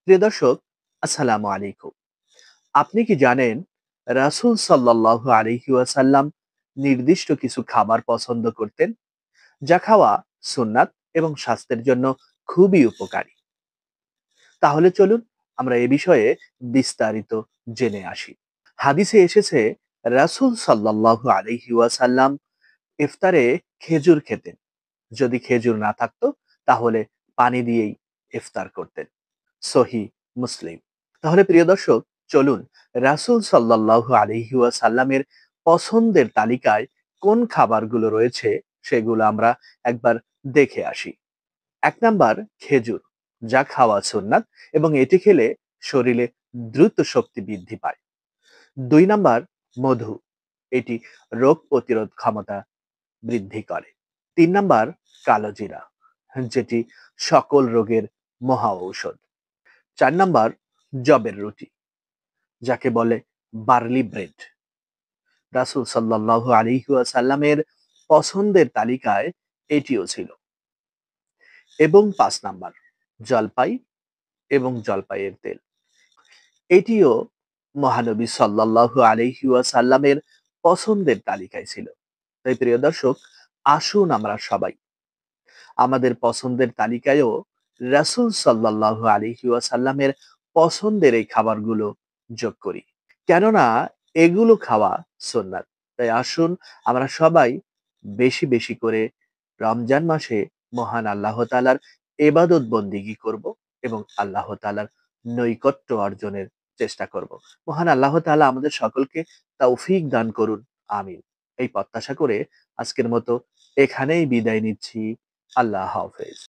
প্রিয় দর্শক, আসসালামু আলাইকুম। আপনি কি জানেন রাসূল সাল্লাল্লাহু আলাইহি ওয়াসাল্লাম নির্দিষ্ট কিছু খাবার পছন্দ করতেন, যা খাওয়া সুন্নাত এবং স্বাস্থ্যের জন্য খুবই উপকারী। তাহলে চলুন আমরা এ বিষয়ে বিস্তারিত জেনে আসি। হাদিসে এসেছে রাসূল সাল্লাল্লাহু আলাইহি ওয়াসাল্লাম ইফতারে খেজুর খেতেন। যদি খেজুর না থাকতো তাহলে পানি দিয়েই ইফতার করতেন। সহিহ মুসলিম। তাহলে প্রিয় দর্শক, চলুন রাসূল সাল্লাল্লাহু আলাইহি ওয়াসাল্লামের পছন্দের তালিকায় কোন খাবারগুলো রয়েছে সেগুলো আমরা একবার দেখে আসি। ১ নাম্বার খেজুর, যা খাওয়া সুন্নাত এবং এটি খেলে শরীরে দ্রুত শক্তি বৃদ্ধি পায়। ২ নাম্বার মধু, এটি রোগ প্রতিরোধ ক্ষমতা বৃদ্ধি করে। ৩ নাম্বার কালোজিরা, যেটি সকল রোগের মহা ঔষধ। ৪ নাম্বার জবের রুটি, যাকে বলে বার্লি ব্রেড। রাসূল সাল্লাল্লাহু আলাইহি ওয়াসাল্লামের পছন্দের তালিকায় এটিও ছিল। এবং ৫ নাম্বার জলপাই এবং জলপাইয়ের তেল। এটিও মহানবী সাল্লাল্লাহু আলাইহি ওয়াসাল্লামের পছন্দের তালিকায় ছিল। তাই প্রিয় দর্শক, আসুন আমরা সবাই আমাদের পছন্দের তালিকায়ও রাসূল সাল্লাল্লাহু আলাইহি ওয়াসাল্লামের পছন্দের এই খাবারগুলো যোগ করি। কেননা এগুলো খাওয়া সুন্নাত। তাই আসুন আমরা সবাই বেশি, বেশি করে রমজান মাসে মহান আল্লাহ তাআলার ইবাদত বন্দেগী করব এবং আল্লাহ তাআলার নৈকট্য অর্জনের চেষ্টা করব। মহান আল্লাহ তাআলা আমাদের সকলকে তৌফিক দান করুন। আমিন। এই প্রত্যাশা করে আজকের মতো এখানেই বিদায় নিচ্ছি। আল্লাহ হাফেজ।